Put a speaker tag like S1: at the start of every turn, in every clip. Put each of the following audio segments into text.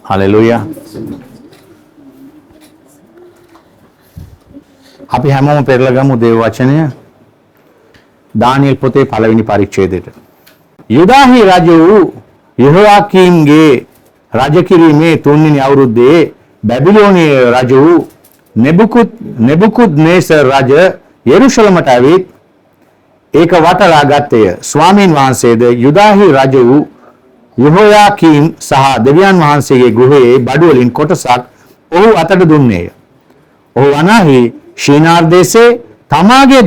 S1: Hallelujah. අපි හැමෝම පෙරලා ගමු දේව වචනය දානියෙල් පොතේ පළවෙනි පරිච්ඡේදයට. යුදාහි රජු යෙහෝයාකීම්ගේ රජ කිරීමේ 3 වෙනි අවුරුද්දේ බැබිලෝනිය රජු නෙබුකුද්නේසර් රජ යෙරුශලමට ඇවිත් ඒක වටලා ගත්තේ. ස්වාමීන් වහන්සේද යුදාහි රජු යෙහෝයාකීම් සහ දෙවියන් වහන්සේගේ ගෘහයේ බඩු වලින් කොටසක් ඔහු අතට දුන්නේය. ඔහු අනාහි ශීනාර් දේශේ තමාගේ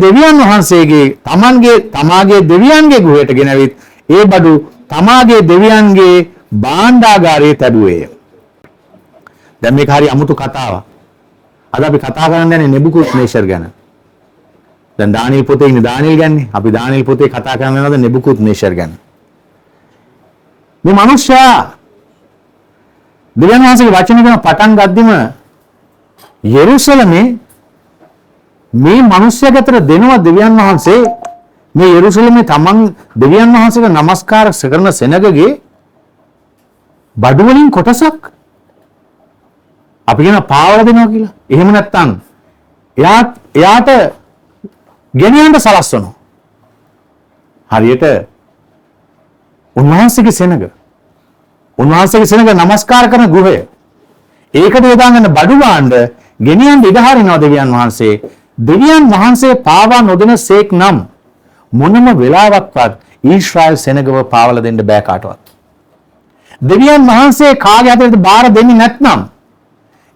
S1: දෙවියන්ගේ ගෘහයට ගෙනවිත් ඒ බඩු තමාගේ දෙවියන්ගේ භාණ්ඩාගාරයේ තැබුවේය. දැන් මේක හරි අමුතු කතාවක්. අද අපි කතා කරන්න යන්නේ නෙබුකුද්නේසර් ගැන. දැන් දානියෙල් පොතේ ඉන්නේ දානියෙල් ගැන්නේ. අපි දානියෙල් පොතේ කතා කරන්න යනවාද නෙබුකුද්නේසර් ගැන. මේ මිනිස්සයා දෙවියන් වහන්සේගේ වචන ගැන පටන් ගද්දිම යෙරුසලමේ මේ මිනිස්සයා අතර දෙනවා දෙවියන් වහන්සේ මේ යෙරුසලමේ තමන් දෙවියන් වහන්සේට নমස්කාර කරන සෙනගගේ බඩු වලින් කොටසක් අපි කියන පාවල දෙනවා කියලා. එහෙම නැත්නම් එයාට ගෙනියන්න සලස්වනවා. හරියට උන්වහන්සේගේ සෙනග নমස්කාර කරන ගෘහය. ඒකට යොදාගෙන බඩු ගාන්න ගෙනියන්න ඉඩ හරිනවා දෙවියන් වහන්සේ. දෙවියන් වහන්සේ පාවා නොදෙන සේක් නම් මොනම වෙලාවක්වත් ඊශ්‍රායල් සෙනගව පාවල දෙන්න බෑ කාටවත්. දෙවියන් වහන්සේ කාගේ අතටද බාර දෙන්නේ නැත්නම්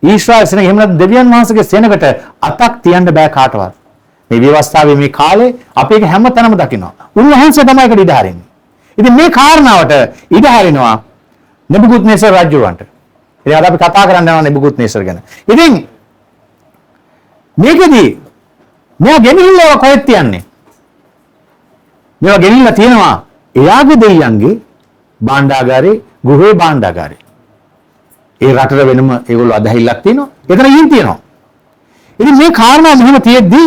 S1: ඊශ්‍රායල් සෙනග එහෙම නැත්නම් දෙවියන් වහන්සේගේ සෙනගට අතක් තියන්න බෑ කාටවත්. මේ ව්‍යවස්ථාවේ මේ කාලේ අපි ඒක හැම තැනම දකිනවා. උන්වහන්සේ තමයි ඒකට ඉඩ හරින්නේ. ඉතින් මේ කාරණාවට ඉඩ හරිනවා නෙබුකුද්නේසර් රජුවන්ට. ඉතින් අද අපි කතා කරන්න යනවා නෙබුකුද්නේසර් ගැන. ඉතින් මේකෙදී මෙයා ගෙනිහිල්ලා කොහෙද තියන්නේ? මේවා ගෙනිහිල්ලා තියෙනවා එයාගේ දෙවියන්ගේ භාණ්ඩාගාරේ, ගෘහේ භාණ්ඩාගාරේ. ඒ රටට වෙනම ඒගොල්ලෝ අදහිල්ලක් තියෙනවා. එතන ඊන් තියෙනවා. ඉතින් මේ කාරණා මෙහෙම තියෙද්දි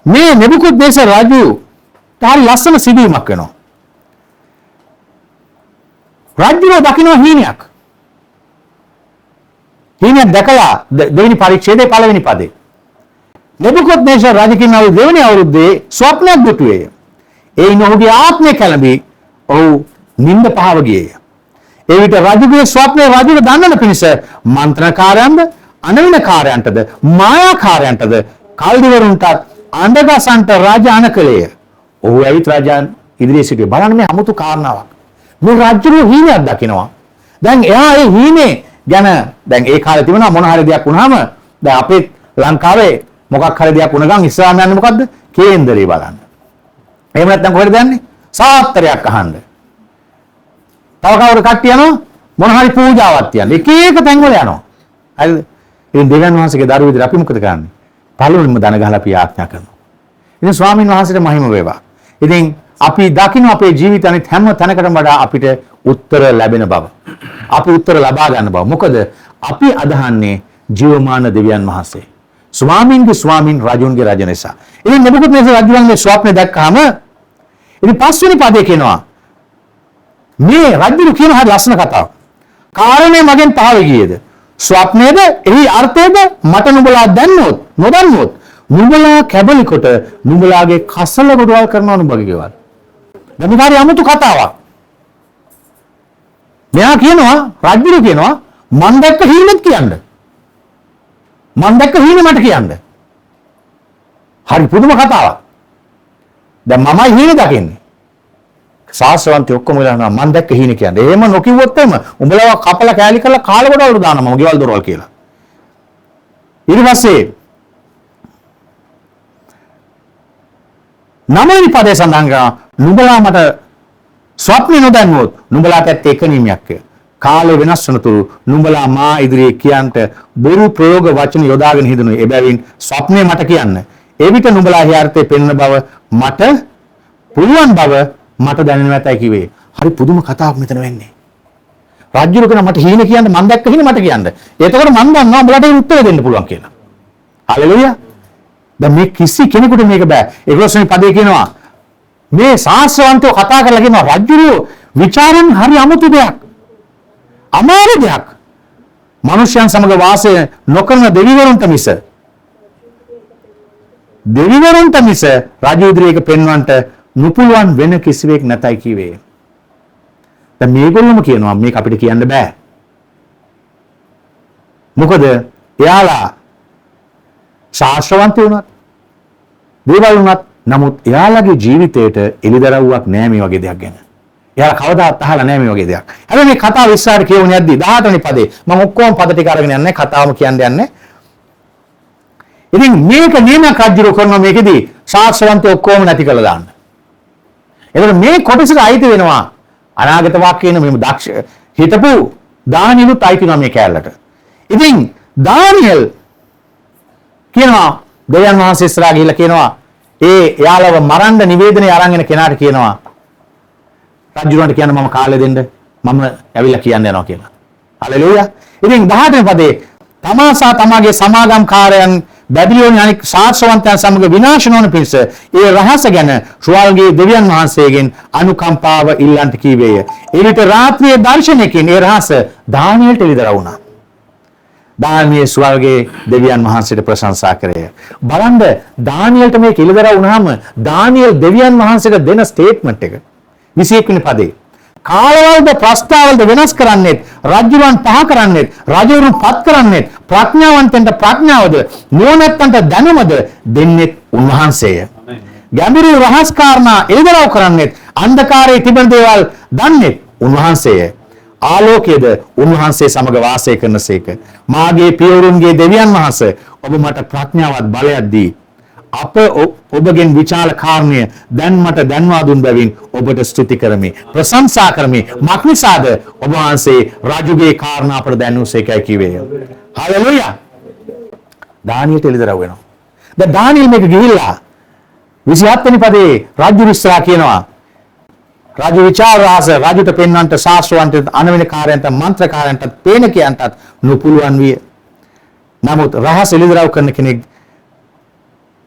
S1: මේ නෙබුකුද්නේසර් රජු හරි ලස්සන සිදුවීමක් වෙනවා. රජුව දකින්න හීනයක්. හීනයක් දැකලා දෙවෙනි පරිච්ඡේදයේ පළවෙනි පදේ. නෙබුකුද්නේසර් රජ කිනව දෙවෙනි අවුරුද්දේ ස්වප්නයක් දුටුවේය. එයින් ඔහුගේ ආත්මය කැළඹී ඔහු නිින්ද පහව ගියේය. ඒ විට රජුගේ ස්වප්නය රජුට දන්නන පිණිස මන්ත්‍රකාරයන්ද, අනවිනකාරයන්ටද, මායාකාරයන්ටද, කල්දිවරුන්ටත් අඬගසන්ට රජ අනකලේය. ඔහු ඇවිත් රජාන් ඉදිරියේ සිටුවේ. බලන්න මේ අමුතු කාරණාවක්. මේ රජුගේ හීනයක් දකිනවා. දැන් එයා ඒ හීනේ ගැන දැන් ඒ කාලේ තිබුණා මොන හරි දෙයක් වුණාම දැන් අපේ ලංකාවේ මොකක් හරි දෙයක් වුණ ගමන් ඉස්සරහම යන්නේ මොකද්ද? කේන්දරේ බලන්න. එහෙම නැත්නම් කොහෙද යන්නේ? සාත්තරයක් අහන්න. තව කවුරු කට්ටිය යනවා මොන හරි පූජාවක් තියන්න. එක එක තැන්වල යනවා. හරිද? ඉතින් දෙවියන් වහන්සේගේ දරුවෝ විදිහට අපි මොකද කරන්නේ? පළවෙනිම දන ගහලා අපි ආඥා කරනවා. ඉතින් ස්වාමීන් වහන්සේට මහිම වේවා. ඉතින් අපි දකින්න අපේ ජීවිත අනිත් හැම තැනකටම වඩා අපිට උත්තර ලැබෙන බව. අපි උත්තර ලබා ගන්න බව. මොකද අපි අදහන්නේ ජීවමාන දෙවියන් වහන්සේ. ස්වාමීන් රජුන්ගේ රජ නිසා. ඉතින් නෙබුකුද්නේසර් රජුගේ ස්වප්නේ දැක්කම ඉතින් පස්වෙනි පදේ කියනවා මේ රජු කියන හරි ලස්සන කතාවක්. කාරණේ මගෙන් පහව ගියේද? ස්වප්නේද? එහි අර්ථයද මට නුඹලා දැන්නොත් නොදන්නොත් නුඹලා කැබලි කොට නුඹලාගේ කසල ගොඩවල් කරනවා නුඹගේ ගෙවල්. දැන් මේ හරි අමුතු කතාවක්. මෙයා කියනවා රජු කියනවා මන් දැක්ක හීනෙත් කියන්න. මන් දැක්ක හීනේ මට කියන්න. හරි පුදුම කතාවක්. දැන් මමයි හීනේ දකින්නේ. සාස්ත්‍රවන්තයෝ ඔක්කොම ගලනවා මන් දැක්ක හීනේ කියන්නේ. එහෙම නොකිව්වොත් එම උඹලා කපලා කෑලි කරලා කාල ගොඩවල් දානවා මම ගෙවල් දොරවල් කියලා. ඊට පස්සේ 9 වෙනි පදේ සඳහන් කරනවා නුඹලා මට ස්වප්නේ නොදැන්වොත් නුඹලාට ඇත්තේ එක නිමියක්. කාලය වෙනස් වනතුරු නුඹලා මා ඉදිරියේ කියන්ට බොරු ප්‍රයෝග වචන යොදාගෙන හිඳුනේ. එබැවින් ස්වප්නේ මට කියන්න. ඒ විට නුඹලා හියාර්ථේ පෙන්වන බව මට පුළුවන් බව මට දැනෙනවා ඇතයි කිව්වේ. හරි පුදුම කතාවක් මෙතන වෙන්නේ. රාජ්‍යරු කෙනා මට හීන කියන්න මම දැක්ක හීන මට කියන්න. එතකොට මම දන්නවා උඹලට ඒ උත්තර දෙන්න පුළුවන් කියලා. හalleluya. දැන් මේ කිසි කෙනෙකුට මේක බෑ. 11 වෙනි පදේ කියනවා මේ සාස්ත්‍රවන්තෝ කතා කරලා කියනවා රාජ්‍යරු විචාරෙන් හරි අමුතු දෙයක්. අමාරු දෙයක්. මනුෂ්‍යයන් සමග වාසය නොකරන දෙවිවරුන්ට මිස රජු ඉදිරියක පෙන්වන්නට නුපුළුවන් වෙන කිසිවෙක් නැතයි කිව්වේ. දැන් මේගොල්ලෝම කියනවා මේක අපිට කියන්න බෑ. මොකද එයාලා ශාස්ත්‍රවන්තයෝ වුණත් දේවල් වුණත් නමුත් එයාලගේ ජීවිතේට එළිදරව්වක් නෑ මේ වගේ දෙයක් ගැන. එයාලා කවදාත් අහලා නෑ මේ වගේ දෙයක්. හැබැයි මේ කතාව ඉස්සරහට කියවුනේ යද්දි 18 වෙනි පදේ මම ඔක්කොම පද ටික අරගෙන යන්නේ කතාවම කියන්න යන්නේ. ඉතින් මේක නියමයක් රජුර කරනවා මේකෙදි ශාස්ත්‍රවන්තයෝ ඔක්කොම නැති කළා දාන්න. එතකොට මේ කොටසට අයිති වෙනවා අනාගත වාක්‍යයෙන් මේ දක්ෂ හිතපු දානියලුත් අයිති වෙනවා මේ කැලලට. ඉතින් දානියල් කියනවා දෙවියන් වහන්සේ ඉස්සරහා ගිහිල්ලා කියනවා එයාලව මරන්න නිවේදනය අරන් එන කෙනාට කියනවා රජුරන්ට කියන්න මම කාලය දෙන්න මම ඇවිල්ලා කියන්න යනවා කියලා. හලෙලූයා. ඉතින් 18 වෙනි පදේ තමා සහ තමාගේ සමාගම්කාරයන් බැබිලෝන අනික් ශාස්ත්‍රවන්තයන් සමග විනාශ නොවන පිණිස ඒ රහස ගැන ශුවල්ගේ දෙවියන් වහන්සේගෙන් අනුකම්පාව ඉල්ලන්ට කීවේය. ඒ විට රාත්‍රියේ දර්ශනයකින් ඒ රහස දානියෙල්ට එළිදරව් වුණා. දානියෙල් ශුවල්ගේ දෙවියන් වහන්සේට ප්‍රශංසා කරේ. බලන්න දානියෙල්ට මේක එළිදරව් වුණාම දානියෙල් දෙවියන් වහන්සේට දෙන ස්ටේට්මන්ට් එක 21 වෙනි පදේ කාලවලද ප්‍රස්තාවලද වෙනස් කරන්නේත් රජුන් පහ කරන්නේත් රජවරුන් පත් කරන්නේත් ප්‍රඥාවන්තන්ට ප්‍රඥාවද නුවණැත්තන්ට දැනුමද දෙන්නේත් උන්වහන්සේය. ගැඹුරු රහස් කාරණා එළිදරව් කරන්නේත් අන්ධකාරයේ තිබෙන දේවල් දන්නේත් උන්වහන්සේය. ආලෝකයේද උන්වහන්සේ සමග වාසය කරනසේක. මාගේ පියවරුන්ගේ දෙවියන් වහන්සේ ඔබ මට ප්‍රඥාවත් බලයක් දී අප ඔබගෙන් විචාල කාරණය දැන් මට දැන්වා දුන් බැවින් ඔබට ස්තුති කරමි ප්‍රශංසා කරමි මක්නිසාද ඔබ වහන්සේ රජුගේ කාරණා අපට දැන්වූසේකයි කිව්වේය. හලෙලූයා. දානියට එළිදරව් වෙනවා. දැන් දානියෙල් මේක ගිහිල්ලා 27 වෙනි පදේ රජු ඉස්සරහා කියනවා රජු විචාරාස රජුට පෙන්වන්නට ශාස්ත්‍රවන්තයන්ට අනවිනකාරයන්ට මන්ත්‍රකාරයන්ට පේනකයන්ටත් නොපුළුවන් විය. නමුත් රහස් එළිදරව් කරන කෙනෙක්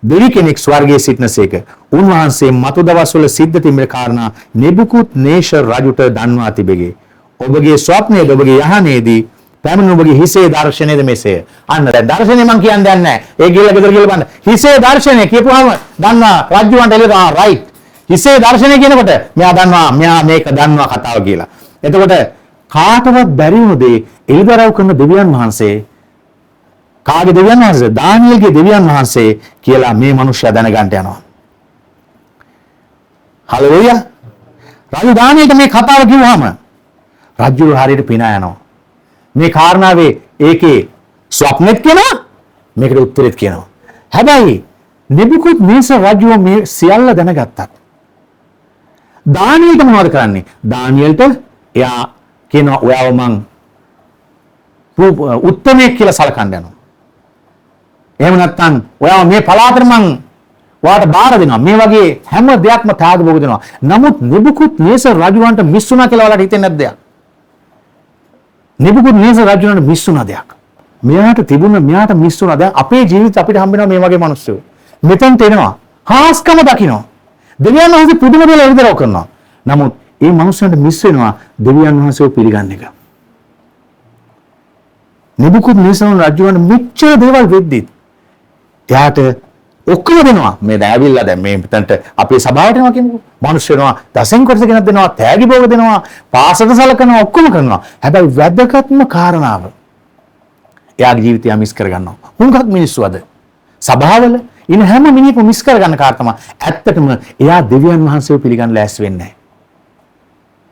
S1: දෙවි කෙනෙක් ස්වර්ගයේ සිටිනසේක. උන්වහන්සේ මතු දවස්වල සිද්ධ තිබෙන කාරණා නෙබුකුද්නේසර් රජුට දන්වා තිබෙගේ. ඔබගේ ස්වප්නයේද ඔබගේ යහනේදී පැමිණ ඔබගේ හිසේ දර්ශනයේද මෙසේය. අන්න දැන් දර්ශනේ මං කියන්න දෙන්නේ නැහැ. ඒ ගිහලා ගෙදර ගිහලා බලන්න. හිසේ දර්ශනේ කියපුවාම දන්නා රජුන්ට එළිදරව් රයිට්. හිසේ දර්ශනේ කියනකොට මෙයා දන්නවා මෙයා මේක දන්නවා කතාව කියලා. එතකොට කාටවත් බැරි වුණු දේ එළිදරව් කරන දෙවියන් වහන්සේ කාගේ දෙවියන් වහන්සේ? දානියෙල්ගේ දෙවියන් වහන්සේ කියලා මේ මිනිස්සයා දැනගන්න යනවා. හලෙලූයා. රජු දානියෙල්ට මේ කතාව කිව්වහම රජු හරියට පිනා යනවා. මේ කාරණාවේ ඒකේ ස්වප්නෙත් කියනවා මේකට උත්තරෙත් කියනවා. හැබැයි නෙබුකුද්නේසර් රජු මේ සියල්ල දැනගත්තත් දානියෙල්ට මොනවද කරන්නේ? දානියෙල්ට එයා කියනවා ඔයාව මං උත්තමයෙක් කියලා සලකන්න යනවා. එහෙම නැත්නම් ඔයාව මේ පළාතට මං ඔයාට බාර දෙනවා. මේ වගේ හැම දෙයක්ම තාග බොග දෙනවා. නමුත් නෙබුකුද්නේසර් රජුන්ට මිස් වුණා කියලා ඔයාලට හිතෙන්නේ නැද්ද දෙයක්? නෙබුකුද්නේසර් රජුන්ට මිස් වුණා දෙයක්. මෙයාට මිස් වුණා. දැන් අපේ ජීවිත අපිට හම්බෙනවා මේ වගේ මිනිස්සු. මෙතෙන්ට එනවා. හාස්කම දකින්න. දෙවියන් වහන්සේ පුදුම දේවල් එළිදරව් කරනවා. නමුත් මේ මිනිස්සුන්ට මිස් වෙනවා දෙවියන් වහන්සේව පිළිගන්න එක. නෙබුකුද්නේසර් රජුන්ට මෙච්චර දේවල් වෙද්දි එයාට ඔක්කොම දෙනවා. මේ දැවිල්ලා දැන් මේ මෙතනට අපේ සභාවට එනවා කියමුකෝ. මිනිස්සු වෙනවා දසෙන් කොටස ගෙනත් දෙනවා, තෑගි භෝග දෙනවා, පාසල සලකනවා, ඔක්කොම කරනවා. හැබැයි වැදගත්ම කාරණාව එයාගේ ජීවිතය මිස් කරගන්නවා. හුඟක් මිනිස්සු අද සභාවල ඉන්න හැම මිනිහෙක්ම මිස් කරගන්න කාරණා තමයි. ඇත්තටම එයා දෙවියන් වහන්සේව පිළිගන්න ලෑස්ති වෙන්නේ නැහැ.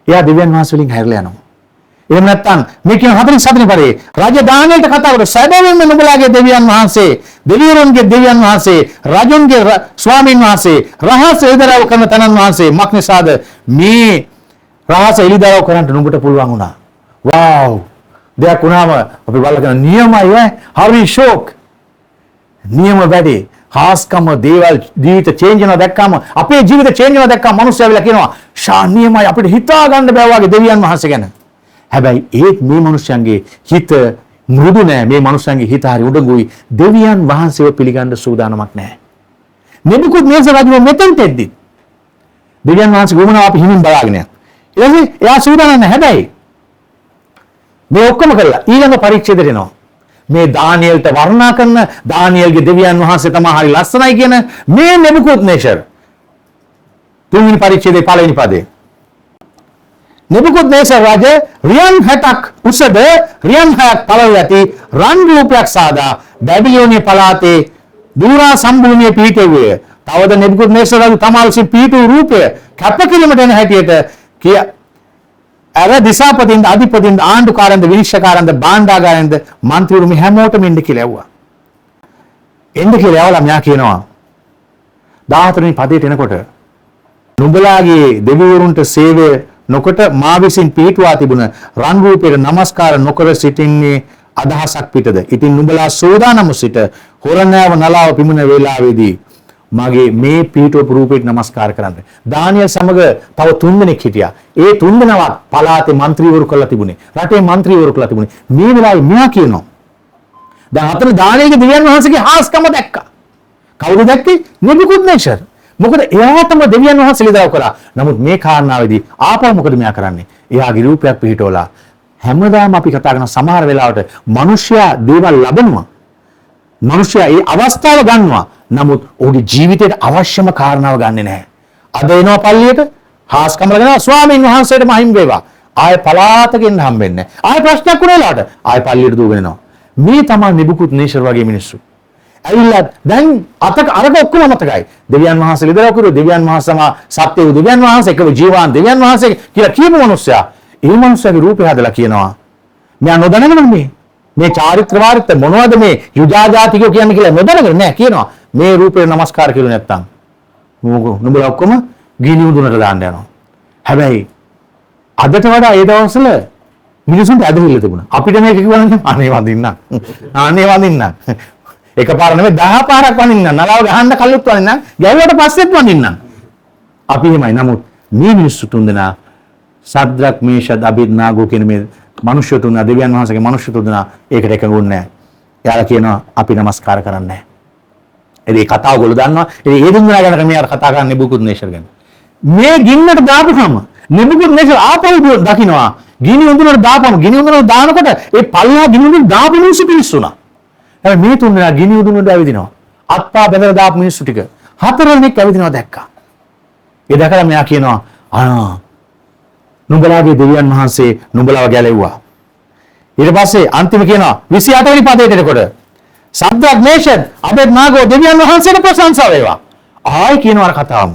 S1: එයා දෙවියන් වහන්සේ වලින් හැරිලා යනවා. එහෙම නැත්නම් මේ කියන 47 පරේ රජ දානියෙල්ට කතා කරලා සැබවින්ම නුඹලාගේ දෙවියන් වහන්සේ දෙවිවරුන්ගේ දෙවියන් වහන්සේ රජුන්ගේ ස්වාමීන් වහන්සේ රහස එළිදරව් කරන තනන් වහන්සේ මක්නිසාද මේ රහස එළිදරව් කරන්නට නුඹට පුළුවන් වුණා. වව් දෙයක් වුණාම අපි බලගෙන නියමයි හරි ෂෝක් නියම වැඩි හාස්කම දේවල් ජීවිත චේන්ජ් වෙනවා දැක්කම අපේ ජීවිත චේන්ජ් වෙනවා දැක්කම මිනිස්සු ඇවිල්ලා කියනවා ෂා නියමයි අපිට හිතා ගන්න බෑ වගේ දෙවියන් වහන්සේ ගැන. හැබැයි ඒත් මේ මිනිස්යන්ගේ හිත මෘදු නෑ. මේ මිනිස්යන්ගේ හිත හරි උඩඟුයි. දෙවියන් වහන්සේව පිළිගන්න සූදානමක් නෑ. නෙබුකුද්නේසර් රජු මෙතෙන්ට එද්දි දෙවියන් වහන්සේ ගොමනාව අපි හිමින් බලාගෙන යනවා. ඊළඟට එයා සූදානම් නැහැ. හැබැයි මේ ඔක්කොම කළා ඊළඟ පරීක්ෂෙදට එනවා. මේ දානියෙල්ට වර්ණනා කරන දානියෙල්ගේ දෙවියන් වහන්සේ තමයි හරි ලස්සනයි කියන මේ නෙබුකද්නේසර් තුන්වෙනි පරීක්ෂෙදේ පළවෙනි පදේ. නෙබුකද්නේසර් රජා රියන් 60ක් උසද රියන් 6ක් පළව ඇති රන් රූපයක් සාදා බැබිලෝනිය පළාතේ දුරා සම්භූමියේ පිහිටුවේ. තවද නෙබුකද්නේසර් රජු තමා විසින් පිහිටු රූපය කැපකිරීමට එන හැටියට කිය අර දිසාපතින්ද අධිපතින්ද ආණ්ඩුකාරන්ද විනිශ්චයකාරන්ද භාණ්ඩාගාරන්ද මන්ත්‍රීවරු මේ හැමෝටම එන්න කියලා ඇව්වා. එන්න කියලා ඇවලා මෙයා කියනවා 14 වෙනි පදයට එනකොට නුඹලාගේ දෙවිවරුන්ට සේවය නොකොට මා විසින් පිහිටුවා තිබුණ රන් රූපයට নমස්කාර නොකර සිටින්නේ අදහසක් පිටද. ඉතින් නුඹලා සෝදානම සිට හොරණෑව නලාව පිමුණ වේලාවේදී මගේ මේ පිහිටුවපු රූපයට নমස්කාර කරන්න. දානියල් සමග තව 3 දෙනෙක් හිටියා. ඒ 3 දෙනාවත් පළාතේ മന്ത്രിවරු කරලා තිබුණේ. රටේ മന്ത്രിවරු කරලා තිබුණේ. මේ වෙලාවේ මෙයා කියනවා. දැන් අතන දානියල්ගේ දෙවියන් වහන්සේගේ හාස්කම දැක්කා. කවුද දැක්කේ? නෙබුකද්නේසර්. මොකද එයාටම දෙවියන් වහන්සේ ලියදව කරා. නමුත් මේ කාරණාවේදී ආපහු මොකද මෙයා කරන්නේ? එයාගේ රූපයක් පිහිටවලා හැමදාම අපි කතා කරන සමහර වෙලාවට මිනිස්සයා දේවල් ලබනවා. මිනිස්සයා ඒ අවස්ථාව ගන්නවා. නමුත් ඔහුගේ ජීවිතයට අවශ්‍යම කාරණාව ගන්නෙ නැහැ. අද එනවා පල්ලියට හාස්කම ලගෙනවා ස්වාමීන් වහන්සේට මහිම් වේවා. ආය පලාතකින් හම්බෙන්නේ නැහැ. ආය ප්‍රශ්නයක් වුණාලාට ආය පල්ලියට දුවගෙන එනවා. මේ තමයි නෙබුකද්නේසර් වගේ මිනිස්සු. ඇවිල්ලා දැන් අරක ඔක්කොම මතකයි. දෙවියන් වහන්සේ ලියදව කරුවෝ දෙවියන් වහන්සේම සත්‍ය වූ දෙවියන් වහන්සේ එකව ජීවාන් දෙවියන් වහන්සේ කියලා කියපු මිනිස්සයා ඒ මිනිස්සයාගේ රූපය හදලා කියනවා. මෙයා නොදැනගෙන මේ චාරිත්‍ර වාරිත්‍ර මොනවද මේ යුදා ජාතිකයෝ කියන්නේ කියලා නොදැනගෙන නෑ කියනවා. මේ රූපේ নমස්කාර කරු නැත්තම් නුඹලා ඔක්කොම ගිනි උදුනට දාන්න යනවා. හැබැයි අදට වඩා ඒ දවස්වල මිනිසුන්ට ඇදහිල්ල තිබුණා. අපිට මේක කිව්වනම් අනේ වඳින්න. අනේ වඳින්න. එකපාර නෙමෙයි 10 පාරක් වඳින්න. නලාව ගහන්න කල්ලුත් වඳින්න. ගැව්වට පස්සෙත් වඳින්න. අපි එහෙමයි. නමුත් මේ මිනිස්සු තුන්දෙනා සද්රක් මේෂද් අබේද්නාගෝ කියන මේ මනුෂ්‍ය තුන්දෙනා දෙවියන් වහන්සේගේ මනුෂ්‍ය තුන්දෙනා ඒකට එකඟුන්නේ නැහැ. එයාලා කියනවා අපි নমස්කාර කරන්නේ නැහැ. ඒ කතාව ඔයගොල්ලෝ දන්නවා. ඒ දෙන්නා ගැන මේ අර කතා කරන්නේ නෙබුකද්නේසර් ගැන. මේ ගින්නට දාපුවම නෙබුකද්නේසර් ආපහු දකින්නවා. ගිනි උඳුනට දාපුවම ගිනි උඳුනට දානකොට ඒ පල්ලා ගිනි උඳුන දාපු මිනිස්සු පිස්සුණා. හැබැයි මේ තුන් දෙනා ගිනි උඳුනට ඇවිදිනවා. අත්පා බැඳලා දාපු මිනිස්සු ටික 4 දෙනෙක් ඇවිදිනවා දැක්කා. ඒ දැකලා මෙයා කියනවා නුඹලාගේ දෙවියන් වහන්සේ නුඹලාව ගැලෙව්වා. ඊට පස්සේ අන්තිම කියනවා 28 වෙනි පදයට එනකොට සද්දක් මේෂද් අබේද්නාගෝ දෙවියන් වහන්සේට ප්‍රශංසා වේවා. ආයි කියනවා අර කතාවම.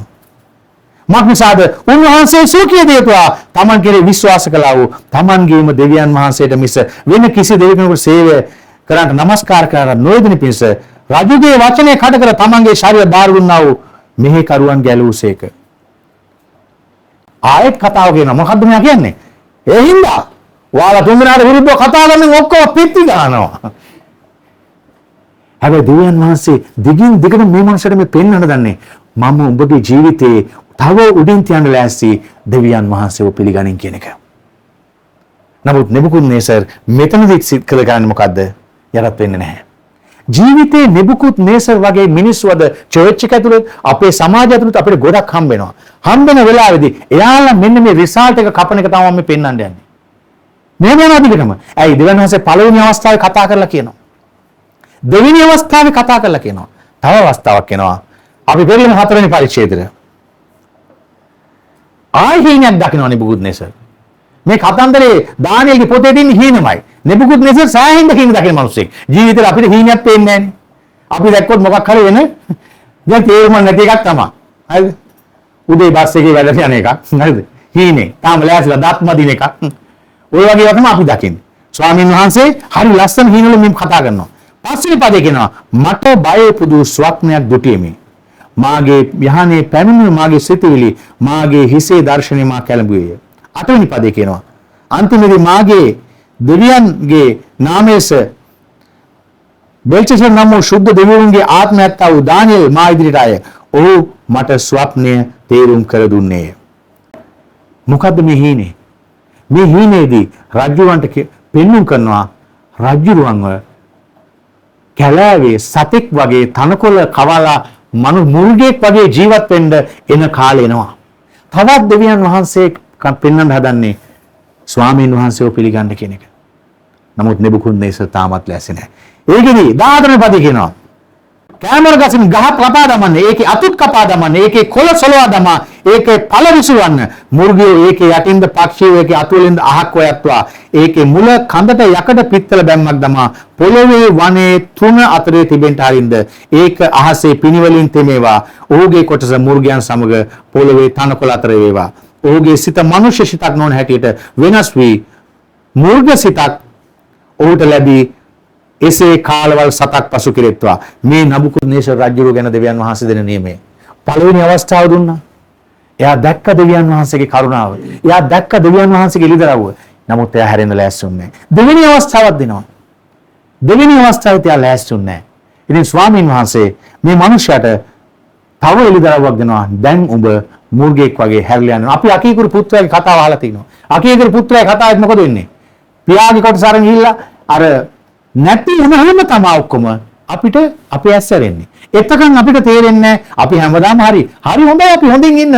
S1: මක්නිසාද උන්වහන්සේ සූකිය දේතුවා තමන් කෙරේ විශ්වාස කළා වූ තමන්ගේම දෙවියන් වහන්සේට මිස වෙන කිසි දෙවියෙකුට සේවය කරන්න নমස්කාර කරන්න නොයදින පිණිස රජුගේ වචනේ කඩ කර තමන්ගේ ශරීරය බාර දුන්නා වූ මෙහි කරුවන් ගැලූසේක. ආයෙත් කතාව කියනවා. මොකද්ද මෙයා කියන්නේ? ඒ හින්දා ඔයාලා තුන්දෙනාට විරුද්ධව කතා කරන ඔක්කොම පිටි ගන්නවා. හැබැයි දෙවියන් වහන්සේ දිගින් දිගට මේ මනුස්සයට මේ පෙන්වන්න දන්නේ මම ඔබගේ ජීවිතේ තව උඩින් තියන්න ලෑස්ති දෙවියන් වහන්සේව පිළිගනින් කියන එක. නමුත් නෙබුකද්නේසර් මෙතනදී සිත් කළ ගන්නේ මොකද්ද? යටත් වෙන්නේ නැහැ. ජීවිතේ නෙබුකද්නේසර් වගේ මිනිස්සු අද චර්ච් එක ඇතුළේ අපේ සමාජය ඇතුළේ අපිට ගොඩක් හම්බ වෙනවා. හම්බ වෙන වෙලාවේදී එයාලා මෙන්න මේ රිසල්ට් එක කපන එක තමයි මම පෙන්වන්න යන්නේ. මේ වෙන අධිකටම. ඇයි දෙවියන් වහන්සේ පළවෙනි අවස්ථාවේ කතා කරලා කියනවා. දෙවෙනි අවස්ථාවේ කතා කරලා කියනවා. තව අවස්ථාවක් එනවා. අපි පෙරලෙන 4 වෙනි පරිච්ඡේදය. ආයි හීනයක් දකින්න නෙබුකද්නේසර්. මේ කතන්දරේ දානියල්ගේ පොතේ තියෙන හීනමයි. නෙබුකද්නේසර් සාහින්ද හීන දකින මිනිස්සෙක්. ජීවිතේ අපිට හීනයක් පේන්නේ නැහනේ. අපි දැක්කොත් මොකක් හරි වෙන දැන් තේරුම නැති එකක් තමයි. හරිද? උදේ බස් එකේ වැඩ යන එකක්. හරිද? හීනේ. තාම ලෑස්තිලා දාත්ම දින එකක්. ඔය වගේ තමයි අපි දකින්නේ. ස්වාමීන් වහන්සේ හරි ලස්සන හීනවල මෙම් කතා කරනවා. පස්වෙනි පදේ කියනවා මට බය පුදු ස්වප්නයක් දුටියෙමි. මාගේ යහනේ පැමිණුණු මාගේ සිතුවිලි මාගේ හිසේ දර්ශනේ මා කැළඹුවේය. 8 වෙනි පදේ කියනවා අන්තිමේදී මාගේ දෙවියන්ගේ නාමයේස බෙල්ෂසර් නම් වූ ශුද්ධ දෙවියන්ගේ ආත්මයත් වූ දානියෙල් මා ඉදිරියට ආය. ඔහු මට ස්වප්නය තේරුම් කර දුන්නේය. මොකද්ද මේ හීනේ? මේ හීනේදී රජුවන්ට පෙන්눔 කරනවා රජුරුවන්ව කැලෑවේ සතෙක් වගේ තනකොළ කවලා මුර්ගෙක් වගේ ජීවත් වෙන්න එන කාලේ එනවා. තවත් දෙවියන් වහන්සේ පෙන්වන්න හදන්නේ ස්වාමීන් වහන්සේව පිළිගන්න කියන එක. නමුත් නෙබුකද්නේසර් තාමත් ලෑස්ති නැහැ. ඒකෙදි 14 වෙනි පදේ කියනවා කැමර ගසින් ගහක් කපා දමන්න, ඒකේ අතුත් කපා දමන්න, ඒකේ කොළ සොලවා දමා, ඒකේ පළ විසුවන්න. මුර්ගියෝ ඒකේ යටින්ද පක්ෂියෝ ඒකේ අතුවලින්ද අහක් හොයත්වා. ඒකේ මුල කඳට යකඩ පිත්තල බැම්මක් දමා, පොළොවේ වනේ තුන අතරේ තිබෙන්ට හරින්ද. ඒක අහසේ පිනිවලින් තෙමේවා. ඔහුගේ කොටස මුර්ගයන් සමග පොළොවේ තනකොළ අතර වේවා. ඔහුගේ සිත මනුෂ්‍ය සිතක් නොවන හැටියට වෙනස් වී මුර්ග සිතක් ඔහුට ලැබී එසේ කාලවල් 7ක් පසු කෙරෙත්වා. මේ නබුකද්නේසර් රජුරු ගැන දෙවියන් වහන්සේ දෙන නියමය. පළවෙනි අවස්ථාව දුන්නා. එයා දැක්ක දෙවියන් වහන්සේගේ කරුණාව. එයා දැක්ක දෙවියන් වහන්සේගේ ලිදරව්ව. නමුත් එයා හැරෙන්න ලෑස්තුන්නේ නැහැ. දෙවෙනි අවස්ථාවක් දෙනවා. දෙවෙනි අවස්ථාවට එයා ලෑස්තුන්නේ නැහැ. ඉතින් ස්වාමීන් වහන්සේ මේ මනුස්සයාට තව ලිදරව්වක් දෙනවා. දැන් ඔබ මුර්ගෙක් වගේ හැරිලා යනවා. අපි අකීකුරු පුත්‍රයාගේ කතාව අහලා තිනවා. අකීකුරු පුත්‍රයාගේ කතාවෙත් මොකද වෙන්නේ? පියාගේ කොටස අරන් ගිහිල්ලා අර නැති හැම තමයි ඔක්කොම අපිට අපේ ඇස් ඇරෙන්නේ. එතකන් අපිට තේරෙන්නේ අපි හැමදාම හරි හොඳයි, අපි හොඳින් ඉන්න,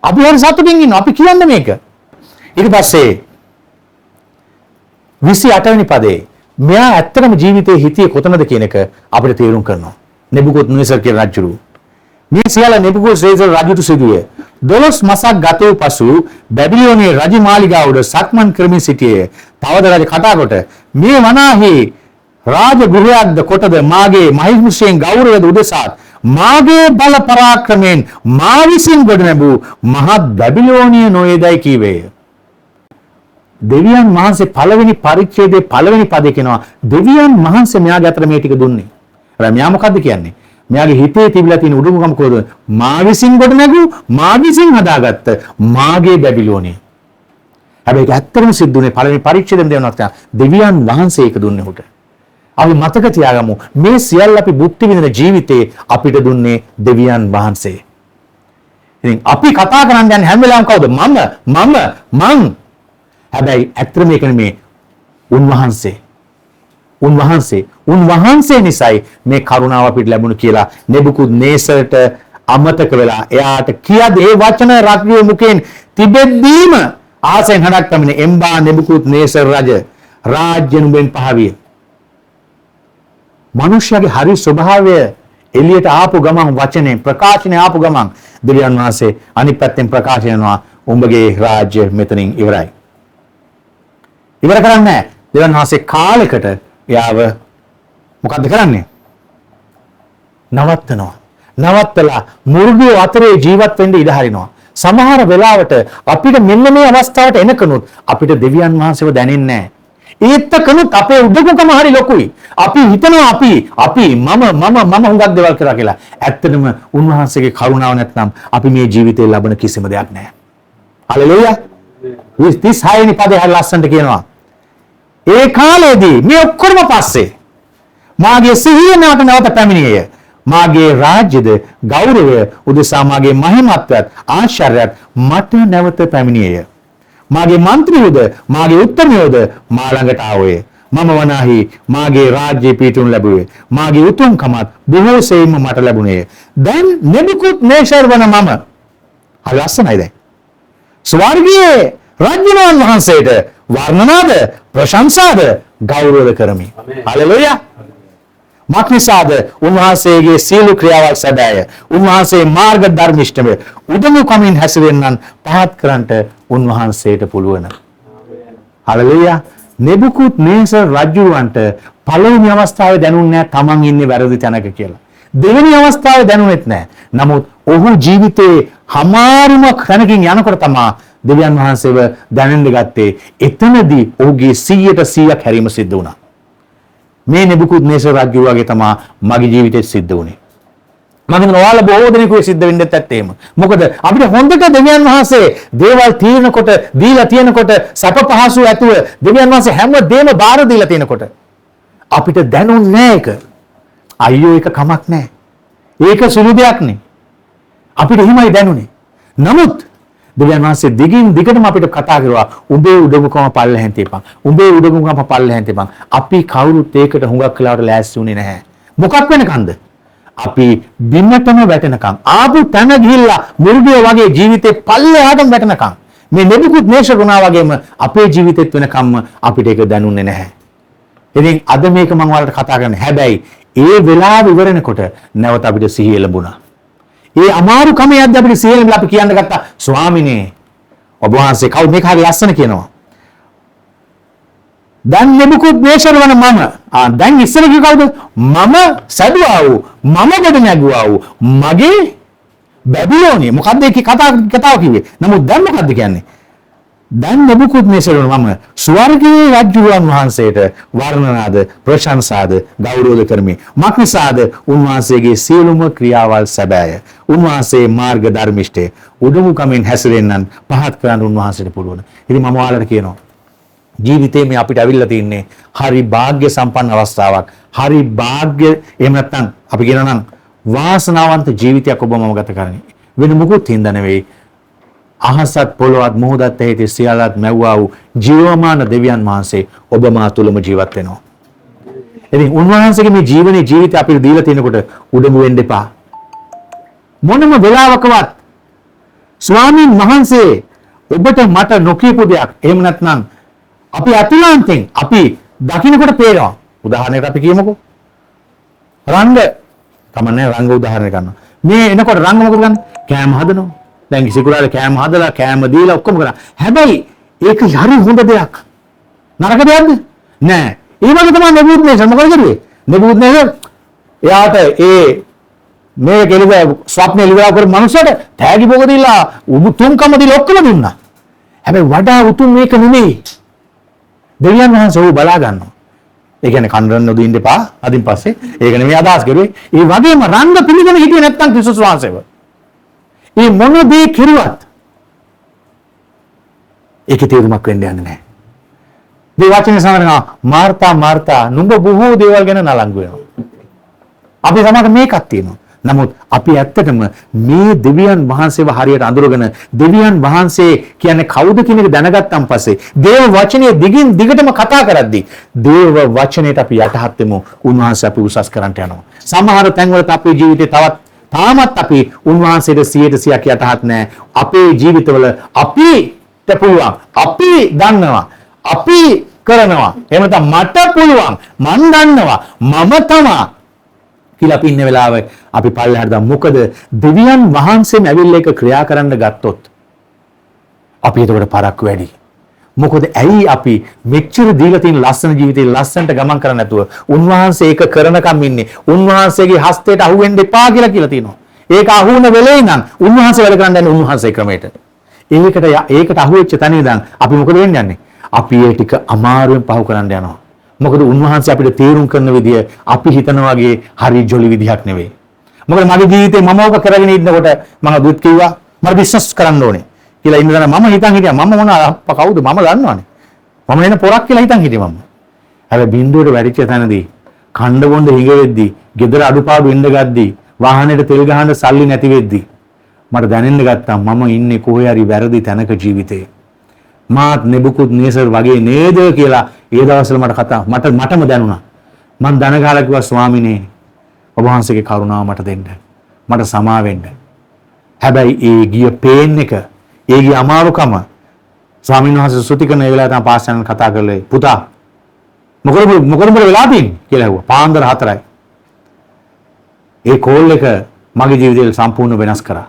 S1: අපි හරි සතුටින් ඉන්න, අපි කියන්නේ මේක. ඊට පස්සේ 28 වෙනි පදේ මෙයා ඇත්තටම ජීවිතේ හිතියේ කොතනද කියන එක අපිට තේරුම් කරනවා. නෙබුකද්නේසර් කියන රජුරු මේ සියල්ල නෙබුකද්නේසර් රජුට සිදුවේ. 12 මාසක් ගත වූ පසු බැබිලෝනියේ රජ මාලිගාව උඩ සක්මන් කරමින් සිටියේ. තවද රජ කතා කොට මේ වනාහි රාජ ගෘහයක්ද කොටද මාගේ මහිෂයෙන් ගෞරවද උදෙසාත් මාගේ බල පරාක්‍රමයෙන් මා විසින් ගොඩ නැබූ මහත් බැබිලෝනිය නොවේදයි කීවේය. දෙවියන් වහන්සේ පළවෙනි පරිච්ඡේදයේ පළවෙනි පදේ කියනවා දෙවියන් වහන්සේ මෙයාගේ අතර මේ ටික දුන්නේ. හැබැයි මෙයා මොකද්ද කියන්නේ? මෙයාගේ හිතේ තිබිලා තියෙන උඩුමුකම කොහොමද? මා විසින් ගොඩ නැගූ, මා විසින් හදාගත්ත මාගේ බැබිලෝනිය. හැබැයි ඒක ඇත්තටම සිද්ධුනේ පළවෙනි පරිච්ඡේදයෙන් දෙවනත් දෙවියන් වහන්සේ ඒක දුන්නේ උට. අපි මතක තියාගමු මේ සියල්ල අපි බුද්ධ විඳින ජීවිතේ අපිට දුන්නේ දෙවියන් වහන්සේ. ඉතින් අපි කතා කරන් යන හැම වෙලාවෙම කවුද? මම. හැබැයි ඇත්තම මේක නෙමේ. උන්වහන්සේ නිසායි මේ කරුණාව අපිට ලැබුණ කියලා නෙබුකද්නේසර්ට අමතක වෙලා එයාට කියද ඒ වචන රාජ්‍යයේ මුකෙන් තිබෙද්දීම ආසෙන් හඩක් පැමිණේ එම්බා නෙබුකද්නේසර් රජ රාජ්‍ය නුඹෙන් පහවිය. මනුෂ්‍යගේ හරි ස්වභාවය එළියට ආපු ගමන් වචනේ ප්‍රකාශනේ ආපු ගමන් දෙවියන් වහන්සේ අනිත් පැත්තෙන් ප්‍රකාශ කරනවා උඹගේ රාජ්‍ය මෙතනින් ඉවරයි. ඉවර කරන්නේ නැහැ. දෙවියන් වහන්සේ කාලයකට එයාව මොකද්ද කරන්නේ? නවත්තලා මුර්ගියෝ අතරේ ජීවත් වෙන්න ඉඩ හරිනවා. සමහර වෙලාවට අපිට මෙන්න මේ අවස්ථාවට එනකනුත් අපිට දෙවියන් වහන්සේව දැනෙන්නේ නැහැ. ඒත්තකනුත් අපේ උඩඟකම හරි ලොකුයි. අපි හිතනවා අපි මම හුඟක් දේවල් කරා කියලා. ඇත්තටම උන්වහන්සේගේ කරුණාව නැත්නම් අපි මේ ජීවිතේ ලබන කිසිම දෙයක් නැහැ. හලෙලූයා. 36 වෙනි පදේ හරි ලස්සනට කියනවා. ඒ කාලේදී මේ ඔක්කොම පස්සේ මාගේ සිහිය නැවත පැමිණියේය. මාගේ රාජ්‍යද ගෞරවය උදෙසා මාගේ මහිමත්වයත් ආශ්චර්යයත් මට නැවත පැමිණියේය. මාගේ මන්ත්‍රීවද මාගේ උත්තමයෝද මා ළඟට ආවෝය. මම වනාහි මාගේ රාජ්‍ය පීඨුන් ලැබුවේ. මාගේ උතුම්කමත් බොහෝ සෙයින්ම මට ලැබුණේය. දැන් නෙබුකද්නේසර් වන මම හරි ලස්සනයි දැන්. ස්වර්ගයේ රජුණන් වහන්සේට වර්ණනාද ප්‍රශංසාද ගෞරවද කරමි. හලෙලූයා. මක්නිසාද උන්වහන්සේගේ සීල ක්‍රියාවල් සැබෑය. උන්වහන්සේ මාර්ග ධර්මිෂ්ඨය. උදමු කමින් හැසිරෙන්නන් පහත් කරන්නට උන්වහන්සේට පුළුවන්. හලෙලූයා. නෙබුකද්නේසර් රජුවන්ට පළවෙනි අවස්ථාවේ දැනුන්නේ නැහැ තමන් ඉන්නේ වැරදි තැනක කියලා. දෙවෙනි අවස්ථාවේ දැනුනේත් නැහැ. නමුත් ඔහු ජීවිතේ හමාරුම තැනකින් යනකොට තමයි දෙවියන් වහන්සේව දැනෙන්න ගත්තේ. එතනදී ඔහුගේ 100% හැරීම සිද්ධ වුණා. මේ නෙබුකද්නේසර් රජු වගේ තමයි මගේ ජීවිතේ සිද්ධ වුණේ. මම හිතනවා ඔයාලා බොහෝ දෙනෙකුගේ සිද්ධ වෙන්නත් ඇත්තේම. මොකද අපිට හොඳට දෙවියන් වහන්සේ දේවල් తీරනකොට දීලා තියෙනකොට සැප පහසු ඇතුව දෙවියන් වහන්සේ හැම දෙම බාර දීලා තියෙනකොට අපිට දැනුන්නේ නැහැ ඒක. අයියෝ ඒක කමක් නැහැ. ඒක සුළු දෙයක් නේ. අපිට එහෙමයි දැනුනේ. නමුත් දෙවියන් වහන්සේ දිගින් දිගටම අපිට කතා කරුවා උඹේ උඩඟුකම පල්ලෙහෙන් තියපන්. උඹේ උඩඟුකම පල්ලෙහෙන් තියපන්. අපි කවුරුත් ඒකට හුඟක් වෙලාවට ලෑස්ති වුණේ නැහැ. මොකක් වෙනකන්ද? අපි බින්නටම වැටෙනකම් ආපු තැන ගිහිල්ලා මුර්ගිය වගේ ජීවිතේ පල්ලෙහාටම වැටෙනකම් මේ නෙබුකද්නේසර් වුණා වගේම අපේ ජීවිතෙත් වෙනකම්ම අපිට ඒක දැනුන්නේ නැහැ. ඉතින් අද මේක මම ඔයාලට කතා කරන්නේ. හැබැයි ඒ වෙලාව ඉවරනකොට නැවත අපිට සිහිය ලැබුණා. ඒ අමාරු කමයක්ද අපිට සිහිය ලැබිලා අපි කියන්න ගත්තා ස්වාමිනේ ඔබ වහන්සේ කවුද මේක හරි ලස්සන කියනවා. දැන් නෙබුකද්නේසර් වන මම දැන් ඉස්සර කිව්ව කවුද? මම සැදුවා වූ මම ගොඩ නැගුවා වූ මගේ බැබිලෝනිය. මොකද්ද ඒකේ කතාව කිව්වේ? නමුත් දැන් මොකද්ද කියන්නේ? දැන් නෙබුකද්නේසර් වන මම ස්වර්ගයේ රජුන් වහන්සේට වර්ණනාද ප්‍රශංසාද ගෞරවද කරමි. මක්නිසාද උන්වහන්සේගේ සියලුම ක්‍රියාවල් සැබෑය. උන්වහන්සේ මාර්ග ධර්මිෂ්ඨය. උඩඟුකමින් හැසිරෙන්නන් පහත් කරන්න උන්වහන්සේට පුළුවන්. ඉතින් මම ඔයාලට කියනවා ජීවිතේ මේ අපිට අවිල්ලා තින්නේ හරි වාග්ය සම්පන්න අවස්ථාවක්. හරි වාග්ය එහෙම නැත්නම් අපි කියනවා නම් වාසනාවන්ත ජීවිතයක් ඔබ මම ගත කරන්නේ. වෙන මොකුත් හින්දා නෙවෙයි. අහසත් පොළොවත් මොහොතත් ඇහිති සියල්ලත් මැව්වා වූ ජීවමාන දෙවියන් වහන්සේ ඔබ මා තුළම ජීවත් වෙනවා. ඉතින් උන්වහන්සේගේ මේ ජීවිතය අපිට දීලා තිනකොට උඩඟු වෙන්න එපා. මොනම වෙලාවකවත් ස්වාමීන් වහන්සේ ඔබට මට නොකියපු දෙයක් එහෙම නැත්නම් අපි අතුලාන්තෙන් අපි දකින්නකොට පේනවා. උදාහරණයකට අපි කියමුකෝ. රංග තමන්නේ රංග උදාහරණයක් ගන්නවා. මේ එනකොට රංග මොකද ගන්න? කෑම හදනවා. දැන් කිසිකුරාට කෑම හදලා කෑම දීලා ඔක්කොම කරා. හැබැයි ඒක හරි හොඳ දෙයක්. නරක දෙයක්ද? නෑ. ඒ වගේ තමයි නෙබුකද්නේසර් මොකද කරුවේ? නෙබුකද්නේසර් එයාට මේ කෙලිව ස්වප්නේ ලියලා කර මනුස්සයට තෑගි භෝග දීලා උතුම්කම දීලා ඔක්කොම දුන්නා. හැබැයි වඩා උතුම් මේක නෙමෙයි. දෙවියන් වහන්සේ ਉਹ බලා ගන්නවා. ඒ කියන්නේ කන්දරන්න නොදින්න එපා. අදින් පස්සේ ඒක නෙමෙයි අදහස් කරුවේ. ඒ වගේම රංග පිළිගෙන හිටියේ නැත්තම් ක්‍රිස්තුස් වහන්සේව. මේ මොන දේ කෙරුවත් ඒකේ තේරුමක් වෙන්න යන්නේ නැහැ. මේ වචනේ සමහරනවා මාර්තා නුඹ බොහෝ දේවල් ගැන නලංගු වෙනවා. අපි සමහර මේකක් තියෙනවා. නමුත් අපි ඇත්තටම මේ දෙවියන් වහන්සේව හරියට අඳුරගෙන දෙවියන් වහන්සේ කියන්නේ කවුද කියන එක දැනගත්තාන් පස්සේ දේව වචනේ දිගින් දිගටම කතා කරද්දී දේව වචනේට අපි යටහත් වෙමු. උන්වහන්සේ අපි උසස් කරන්නට යනවා. සමහර තැන්වල අපේ ජීවිතේ තාමත් අපි උන්වහන්සේට 100% යටහත් නැහැ. අපේ ජීවිතවල අපිට පුළුවන්. අපි දන්නවා. අපි කරනවා. එහෙම නැත්නම් මට පුළුවන්. මන් දන්නවා. මම තමයි කියලා අපි ඉන්න වෙලාවේ අපි පල්ලෙහාට දාමු. මොකද දෙවියන් වහන්සේම ඇවිල්ලා ඒක ක්‍රියා කරන්න ගත්තොත් අපි ඒකට පරක්කු වැඩි. මොකද ඇයි අපි මෙච්චර දීලා තියෙන ලස්සන ජීවිතේ ලස්සනට ගමන් කරන්නේ නැතුව උන්වහන්සේ ඒක කරනකම් ඉන්නේ. උන්වහන්සේගේ හස්තයට අහු වෙන්න එපා කියලා තියෙනවා. ඒක අහු වෙන වෙලේ ඉඳන් උන්වහන්සේ වැඩ කරන්න යන්නේ උන්වහන්සේ ක්‍රමයට. ඒකට අහු වෙච්ච තැන ඉඳන් අපි මොකද වෙන්නේ යන්නේ? අපි ඒ ටික අමාරුවෙන් පහු කරන්න යනවා. මොකද උන්වහන්සේ අපිට තේරුම් කරන විදිය අපි හිතන වගේ හරි ජොලි විදිහක් නෙවෙයි. මොකද මගේ ජීවිතේ මම ඕක කරගෙන ඉන්නකොට මම දුක් කිව්වා මම බිස්නස් කරන්න ඕනේ කියලා ඉඳලා මම හිතන් හිටියා මම මොන කවුද මම දන්නවනේ. මම එන පොරක් කියලා හිතන් හිටියේ මම. හැබැයි බින්දුවට වැඩිච්ච තැනදී කණ්ඩ බොණ්ඩ හිඟ වෙද්දී, ගෙදර අඩුපාඩු ඉන්න ගද්දී, වාහනේට තෙල් ගහන්න සල්ලි නැති වෙද්දී මට දැනෙන්න ගත්තා මම ඉන්නේ කොහේ හරි වැරදි තැනක ජීවිතේ. මාත් නෙබුකද්නේසර් වගේ නේද කියලා ඒ දවස්වල මටම දැනුණා. මම දන ගහලා කිව්වා ස්වාමිනේ ඔබ වහන්සේගේ කරුණාව මට දෙන්න. මට සමා වෙන්න. හැබැයි ඒ ගිය පේන් එක ඒ ගිය අමාරුකම ස්වාමීන් වහන්සේ සුති කරන ඒ වෙලාවට පාස් යන කතා කරලා පුතා මොකද වෙලා තියෙන්නේ කියලා ඇහුවා. පාන්දර 4යි. ඒ කෝල් එක මගේ ජීවිතේ සම්පූර්ණ වෙනස් කරා.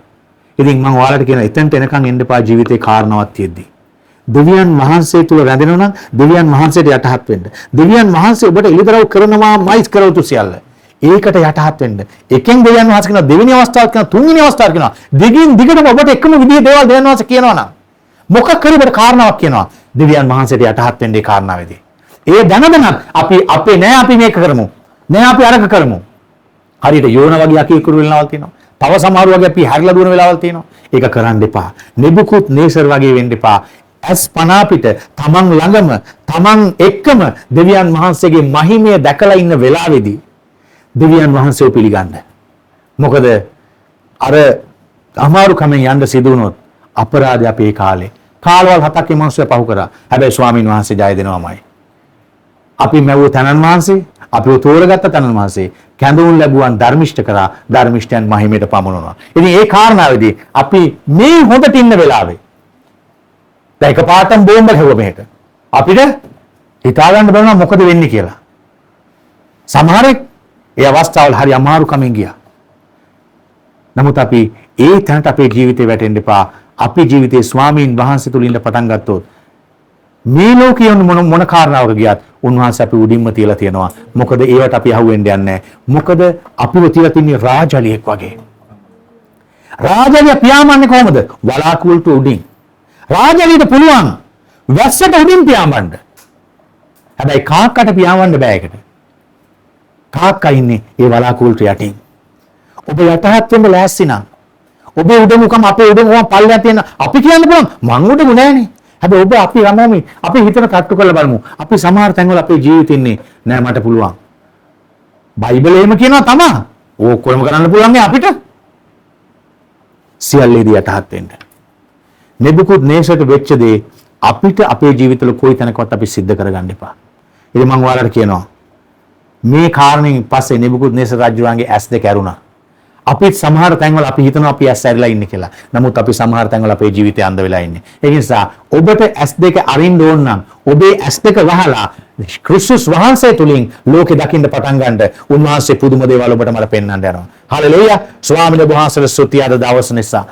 S1: ඉතින් මම ඔයාලට කියන එතෙන්ට එනකන් එන්න එපා ජීවිතේ කාරණාවක් තියෙද්දි. දෙවියන් වහන්සේ තුල රැඳෙනවා නම් දෙවියන් වහන්සේට යටහත් වෙන්න. දෙවියන් වහන්සේ ඔබට එළිදරව් කරනවාමයි කරවතු සියල්ල. ඒකට යටහත් වෙන්න. එකෙන් දෙවියන් වහන්සේ කියන දෙවෙනි අවස්ථාවක් කියන තුන්වෙනි අවස්ථාවක් කියනවා. දිගින් දිගටම ඔබට එකම විදිහේ දේවල් දෙවියන් වහන්සේ කියනවා නම් මොකක් හරි ඔබට කාරණාවක් කියනවා. දෙවියන් වහන්සේට යටහත් වෙන්න ඒ කාරණාවේදී. ඒ දැනගෙනත් අපි අපේ නෑ අපි මේක කරමු. නෑ අපි අරක කරමු. හරියට යෝන වගේ අකීකුරු වෙනවල් තියෙනවා. තව සමහර වගේ අපි හැරිලා දුවන වෙලාවල් තියෙනවා. ඒක කරන්න එපා. නෙබුකද්නේසර් වගේ වෙන්න එපා. ඇස් පන අපිට තමන් ළඟම තමන් එක්කම දෙවියන් වහන්සේගේ මහිමය දැකලා ඉන්න වෙලාවේදී දෙවියන් වහන්සේව පිළිගන්න. මොකද අර අමාරු කමෙන් යන්න සිදු වුණොත් අපරාධය අපේ කාලේ. කාලවල් 7ක් මේ මිනිස්සු පහු කරා. හැබැයි ස්වාමීන් වහන්සේ ජය දෙනවාමයි. අපි මැවුව තනන් වහන්සේ, අපිව තෝරගත්ත තනන් වහන්සේ කැඳවුම් ලැබුවන් ධර්මිෂ්ඨ කරා, ධර්මිෂ්ඨයන් මහිමයට පමුණුණා. ඉතින් ඒ කාරණාවේදී අපි මේ හොඳට ඉන්න වෙලාවේ දැන් එකපාරටම බෝම්බ හැවුවා මෙහෙට. අපිට හිතා ගන්න බැරුණා මොකද වෙන්නේ කියලා. සමහරෙක් ඒ අවස්ථාවල හරි අමාරුකමින් ගියා. නමුත් අපි ඒ තැනට අපේ ජීවිතේ වැටෙන්න එපා. අපි ජීවිතේ ස්වාමීන් වහන්සේ තුල ඉඳ පටන් ගත්තොත් මේ ලෝකයේ මොන කාරණාවක ගියත් උන්වහන්සේ අපි උඩින්ම තියලා තියෙනවා. මොකද ඒවට අපි අහුවෙන්න යන්නේ නැහැ. මොකද අපිව තියලා තින්නේ රාජලියෙක් වගේ. රාජලිය පියාඹන්නේ කොහොමද? වලාකුළුට උඩින්. රාජලියට පුළුවන් වැස්සට උඩින් පියාඹන්න. හැබැයි කාක්කට පියාඹන්න බෑ ඒකට. කාක්කා ඉන්නේ ඒ වලාකුළුට යටින්. ඔබ යටහත් වෙන්න ලෑස්ති නම් ඔබේ උඩමුකම අපේ උඩමුකම පල්ලෙහා තියෙන අපි කියන්න පුළුවන් මං උඩමු නෑනේ. හැබැයි ඔබ අපි රමෝමි අපි හිතන තට්ටු කරලා බලමු. අපි සමහර තැන්වල අපේ ජීවිතේ ඉන්නේ නෑ මට පුළුවන්. බයිබලයේම කියනවා තමයි. ඕකොම කරන්න පුළුවන් අපිට. සියල්ලේදී යටහත් වෙන්න. නෙබුකද්නේසර්ට වෙච්ච දේ අපිට අපේ ජීවිතවල කොයි තැනකවත් අපි සිද්ධ කරගන්න එපා. ඉතින් මම ඔයාලට කියනවා මේ කාරණෙන් පස්සේ නෙබුකද්නේසර් රජුගේ ඇස් දෙක ඇරුණා. අපිත් සමහර තැන්වල අපි හිතනවා අපි ඇස් ඇරිලා ඉන්නේ කියලා. නමුත් අපි සමහර තැන්වල අපේ ජීවිතය අන්ධ වෙලා ඉන්නේ. ඒ නිසා ඔබට ඇස් දෙක අරින්න ඕන නම් ඔබේ ඇස් දෙක වහලා ක්‍රිස්තුස් වහන්සේ තුලින් ලෝකෙ දකින්න පටන් ගන්නට උන්වහන්සේ පුදුම දේවල් ඔබට මට පෙන්වන්න යනවා. හලෙලූයා. ස්වාමීන් වහන්සේට ස්තුතිය අද දවස නිසා.